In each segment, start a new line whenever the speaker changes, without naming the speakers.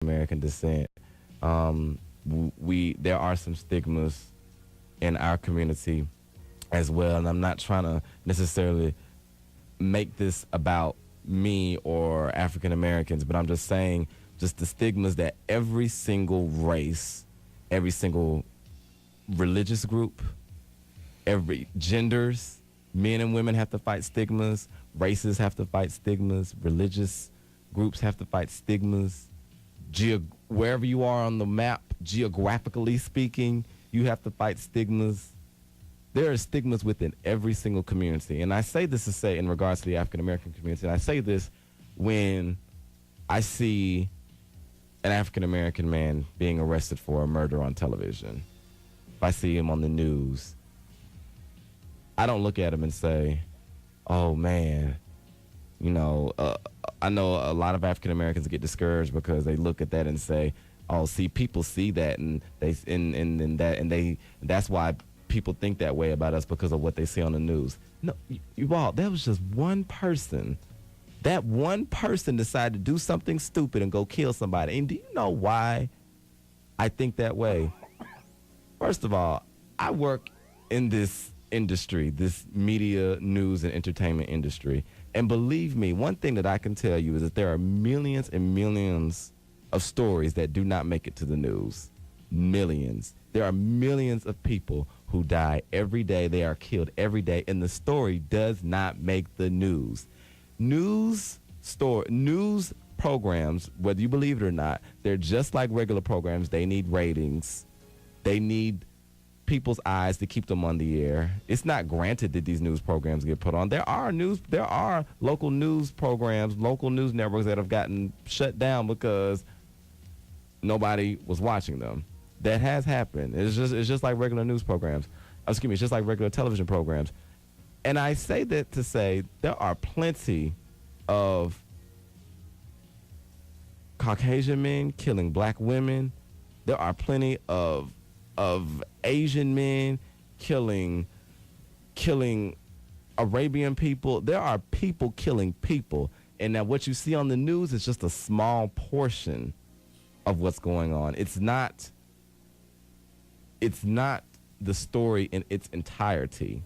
American descent, there are some stigmas in our community as well, and I'm not trying to necessarily make this about me or African Americans, but I'm just saying just the stigmas that every single race, every single religious group, every genders, men and women have to fight stigmas, races have to fight stigmas, religious groups have to fight stigmas. Wherever you are on the map, geographically speaking, you have to fight stigmas. There are stigmas within every single community. And I say this to say in regards to the African American community, and I say this when I see an African American man being arrested for a murder on television. If I see him on the news, I don't look at him and say, oh man, I know a lot of African Americans get discouraged because they look at that and say, oh, see, people see that and that's why people think that way about us because of what they see on the news. No, you all, that was just one person. That one person decided to do something stupid and go kill somebody. And do you know why I think that way? First of all, I work in this industry, this media, news, and entertainment industry. And believe me, one thing that I can tell you is that there are millions and millions of stories that do not make it to the news. Millions. There are millions of people who die every day. They are killed every day, and the story does not make the news. News programs, whether you believe it or not, they're just like regular programs. They need ratings. They need people's eyes to keep them on the air. It's not granted that these news programs get put on. There are local news programs, local news networks that have gotten shut down because nobody was watching them. That has happened. It's just like regular news programs. It's just like regular television programs. And I say that to say there are plenty of Caucasian men killing black women. There are plenty of Asian men killing Arabian people. There are people killing people. And now what you see on the news is just a small portion of what's going on. It's not the story in its entirety.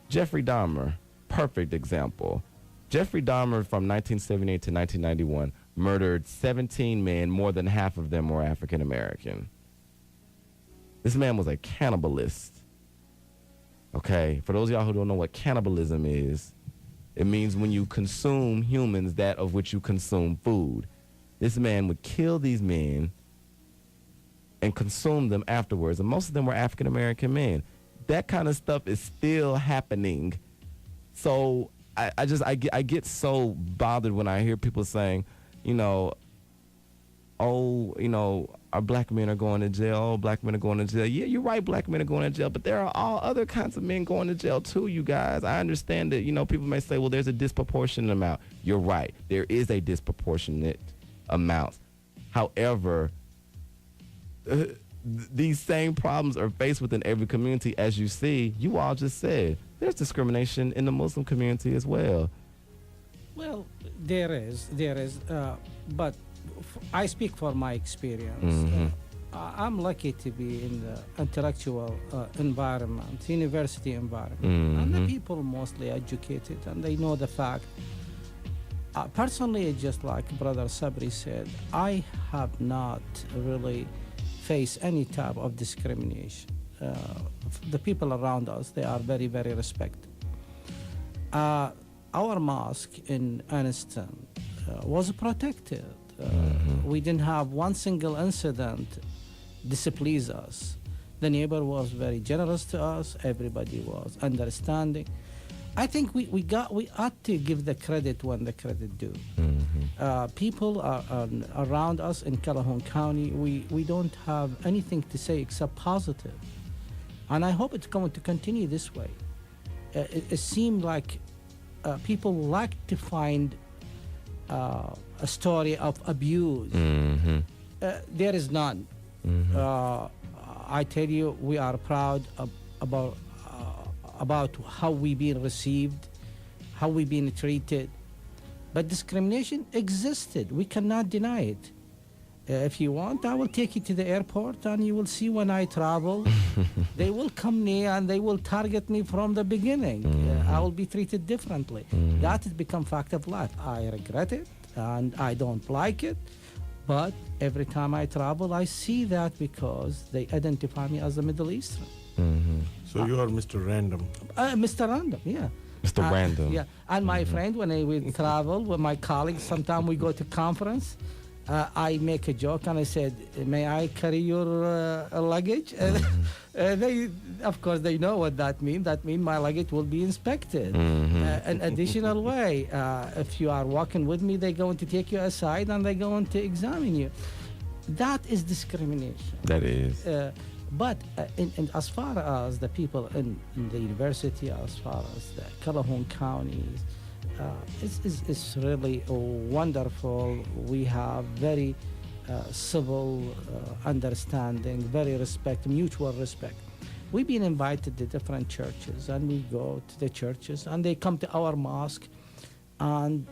Jeffrey Dahmer, perfect example. Jeffrey Dahmer from 1978 to 1991 murdered 17 men, more than half of them were African American. This man was a cannibalist. Okay, for those of y'all who don't know what cannibalism is, it means when you consume humans, that of which you consume food. This man would kill these men and consume them afterwards, and most of them were African American men. That kind of stuff is still happening. So I get so bothered when I hear people saying, our black men are going to jail. Oh, black men are going to jail. Yeah, you're right, black men are going to jail, but there are all other kinds of men going to jail too, you guys. I understand that, people may say, well, there's a disproportionate amount. You're right. There is a disproportionate amount. However, these same problems are faced within every community. As you see, you all just said, there's discrimination in the Muslim community as well.
Well, there is, but I speak for my experience.
Mm-hmm.
I'm lucky to be in the intellectual environment, university environment,
Mm-hmm.
and the people mostly educated, and they know the fact. Personally, just like Brother Sabri said, I have not really faced any type of discrimination. The people around us, they are very, very respected. Our mosque in Aniston was protected. We didn't have one single incident displease us. The neighbor was very generous to us. Everybody was understanding. I think we ought to give the credit when the credit due. People are around us in Calhoun County. We don't have anything to say except positive, and I hope it's going to continue this way. It seemed like people like to find a story of abuse. There is none. I tell you, we are proud about how we been received, how we been treated. But discrimination existed. We cannot deny it. If you want, I will take you to the airport and you will see when I travel, they will come near and they will target me from the beginning. I will be treated differently. That has become fact of life. I regret it and I don't like it. But every time I travel, I see that because they identify me as a Middle Eastern.
So you are Mr. Random.
Mr. Random, yeah.
Mr. Random.
Yeah, and my friend, when we travel with my colleagues, sometimes we go to conference. I make a joke and I said, "May I carry your luggage?" They, of course, they know what that means. That means my luggage will be inspected. An additional way, if you are walking with me, they're going to take you aside and they're going to examine you. That is discrimination.
That is.
But as far as the people in the university, as far as the Calhoun counties, it's really wonderful. We have very civil understanding, very mutual respect. We've been invited to different churches, and we go to the churches, and they come to our mosque, and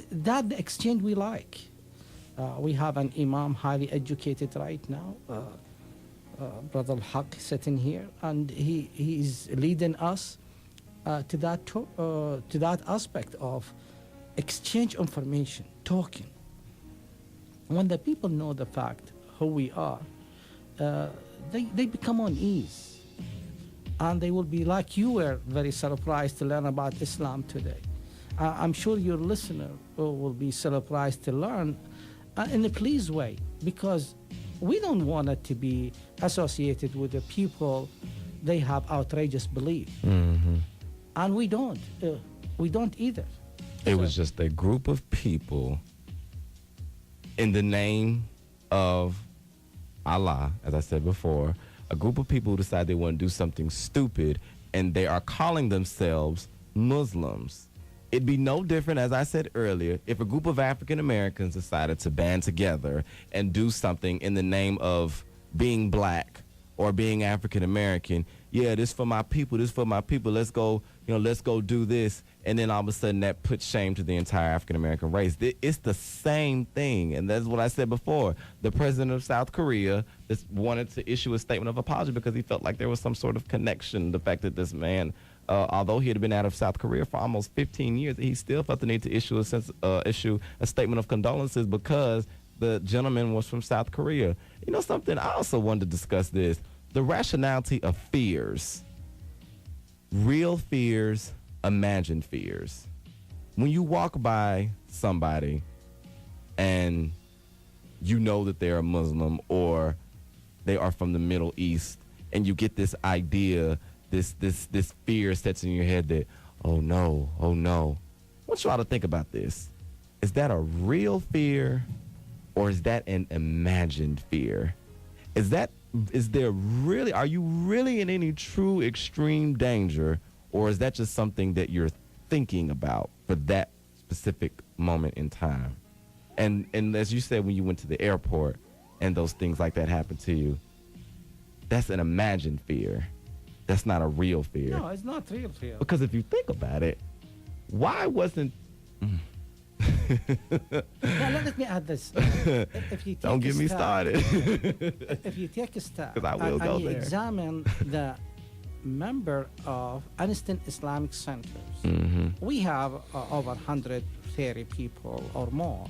that the exchange we like. We have an imam highly educated right now. Brother Haq sitting here, and he is leading us to that aspect of exchange information, talking. When the people know the fact who we are, they become on ease, and they will be like you were very surprised to learn about Islam today. I'm sure your listener will be surprised to learn in a pleased way, because we don't want it to be associated with the people they have outrageous belief. And we don't either.
It was just a group of people in the name of Allah, as I said before, a group of people who decide they want to do something stupid, and they are calling themselves Muslims. It'd be no different, as I said earlier, if a group of African Americans decided to band together and do something in the name of being black or being African American. Yeah, this for my people. This for my people. Let's go. Let's go do this. And then all of a sudden, that puts shame to the entire African American race. It's the same thing, and that's what I said before. The president of South Korea just wanted to issue a statement of apology because he felt like there was some sort of connection. The fact that this man, although he had been out of South Korea for almost 15 years, he still felt the need to issue a statement of condolences because the gentleman was from South Korea. You know something? I also wanted to discuss this. The rationality of fears. Real fears, imagined fears. When you walk by somebody and you know that they're a Muslim or they are from the Middle East, and you get this idea, this fear sets in your head that, oh no. I want you all to think about this. Is that a real fear, or is that an imagined fear? Are you really in any true extreme danger, or is that just something that you're thinking about for that specific moment in time? And as you said, when you went to the airport and those things like that happened to you, that's an imagined fear. That's not a real fear.
No, it's not real fear.
Because if you think about it, why wasn't...
Now, let me add this. If you take
Don't get me started.
If you take a step
'Cause I will go
and you
there.
examine the member of Aniston Islamic Centers, we have over 130 people or more.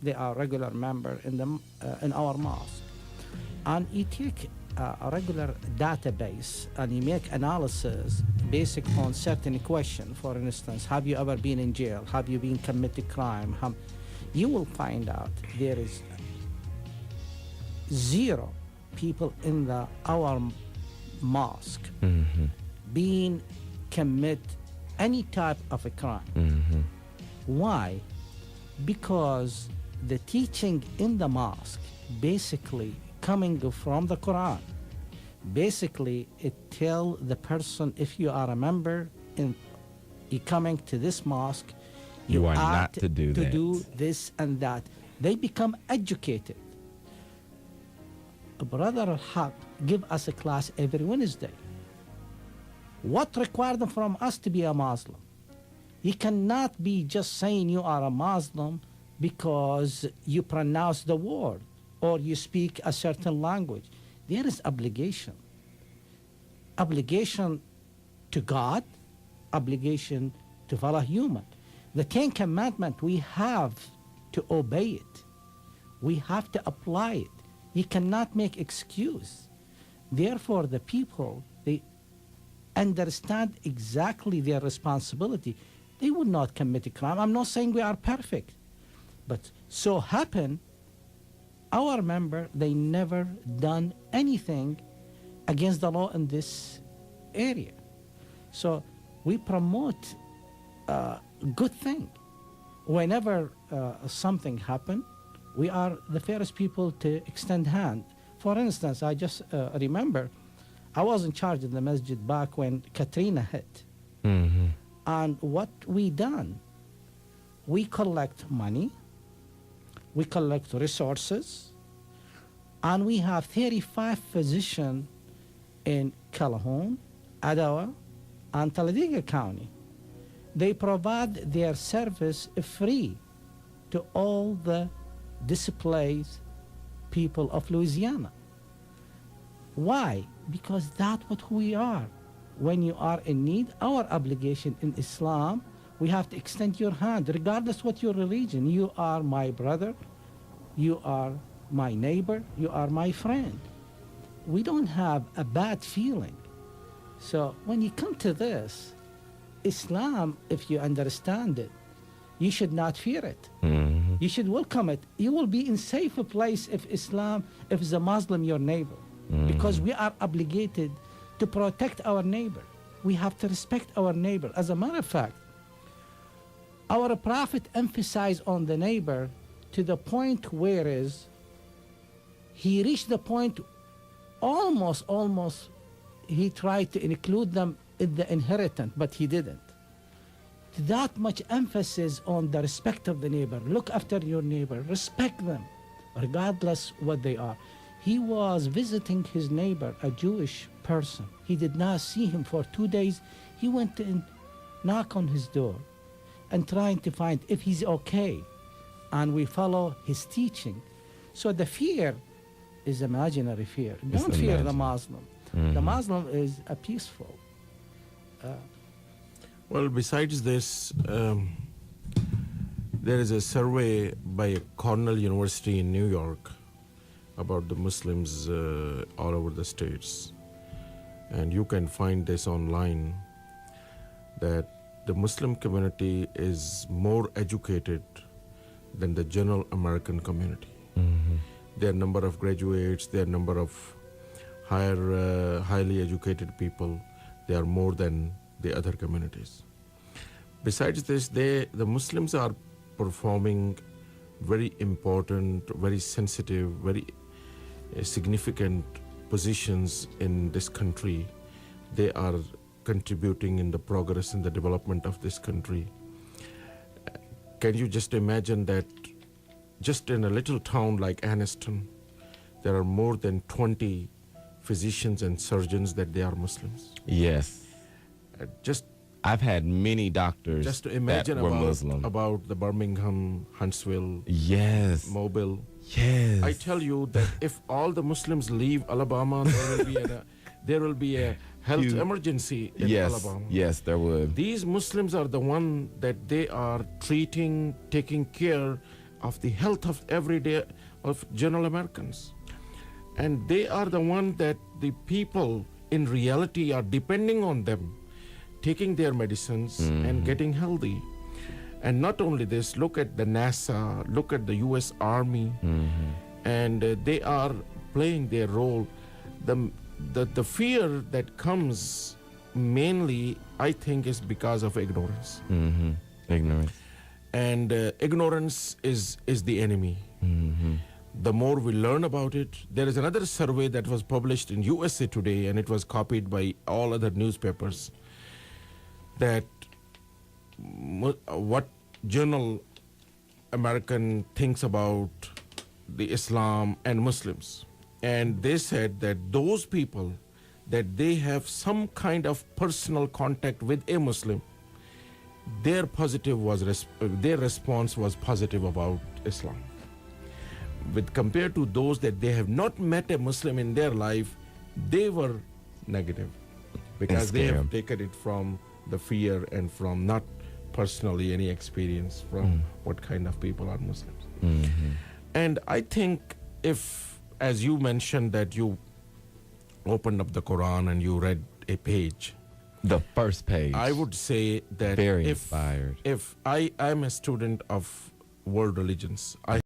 They are regular member in our mosque. And you take a regular database and you make analysis basic on certain question. For instance, have you ever been in jail? Have you been committed crime? You will find out there is zero people in our mosque being commit any type of a crime. Why? Because the teaching in the mosque basically coming from the Quran. Basically, it tell the person, if you are a member and you coming to this mosque,
You are not to do that.
do this and that. They become educated. Brother Al-Haq give us a class every Wednesday. What required them from us to be a Muslim? You cannot be just saying you are a Muslim because you pronounce the word or you speak a certain language. There is obligation. Obligation to God, obligation to fellow human. The Ten Commandments, we have to obey it. We have to apply it. You cannot make excuse. Therefore, the people, they understand exactly their responsibility. They would not commit a crime. I'm not saying we are perfect. But so happen, our member, they never done anything against the law in this area. So we promote good thing. Whenever something happen, we are the first people to extend hand. For instance, I just remember I was in charge of the masjid back when Katrina hit.
Mm-hmm.
And what we done, we collect money, we collect resources, and we have 35 physicians in Calhoun, Adawa, and Talladega County. They provide their service free to all the displaced people of Louisiana. Why? Because that's what we are. When you are in need, our obligation in Islam, we have to extend your hand, regardless what your religion. You are my brother, you are my neighbor, you are my friend. We don't have a bad feeling. So when you come to this, Islam, if you understand it, you should not fear it.
Mm-hmm.
You should welcome it. You will be in safer place if Islam, if the Muslim your neighbor. Because we are obligated to protect our neighbor. We have to respect our neighbor. As a matter of fact, our Prophet emphasized on the neighbor to the point where is he reached the point almost he tried to include them in the inheritance, but he didn't. That much emphasis on the respect of the neighbor. Look after your neighbor. Respect them, regardless what they are. He was visiting his neighbor, a Jewish person. He did not see him for 2 days. He went and knocked on his door and trying to find if he's okay. And we follow his teaching. So the fear is imaginary fear.
It's
Don't fear the
imaginary.
Muslim.
Mhm.
The Muslim is a peaceful.
Well, besides this, there is a survey by Cornell University in New York about the Muslims all over the states. And you can find this online, that the Muslim community is more educated than the general American community.
Mm-hmm.
Their number of graduates, their number of highly educated people, they are more than the other communities. Besides this, the Muslims are performing very important, very sensitive, very significant positions in this country. They are contributing in the progress and the development of this country. Can you just imagine that just in a little town like Anniston, there are more than 20 physicians and surgeons that they are Muslims?
Yes.
Just
I've had many doctors
to imagine
that were Muslim.
about the Birmingham, Huntsville,
Yes.
Mobile.
Yes.
I tell you that if all the Muslims leave Alabama, there will be a health
Huge.
emergency in
Yes.
Alabama.
Yes, there would.
These Muslims are the one that they are treating, taking care of the health of everyday of general Americans. And they are the one that the people in reality are depending on them, taking their medicines and getting healthy. And not only this, look at the NASA, look at the US Army, and they are playing their role. The fear that comes mainly, I think, is because of ignorance.
Mm-hmm. Ignorance.
And ignorance is the enemy.
Mm-hmm.
The more we learn about it, there is another survey that was published in USA Today, and it was copied by all other newspapers, that what general American thinks about the Islam and Muslims. And they said that those people that they have some kind of personal contact with a Muslim, their their response was positive about Islam. With compared to those that they have not met a Muslim in their life, they were negative because they have
scared.
taken it from the fear and from not personally any experience from what kind of people are Muslims. And I think if, as you mentioned, that you opened up the Quran and you read a page,
The first page.
I would say that
Very
if
inspired.
if I'm a student of world religions, I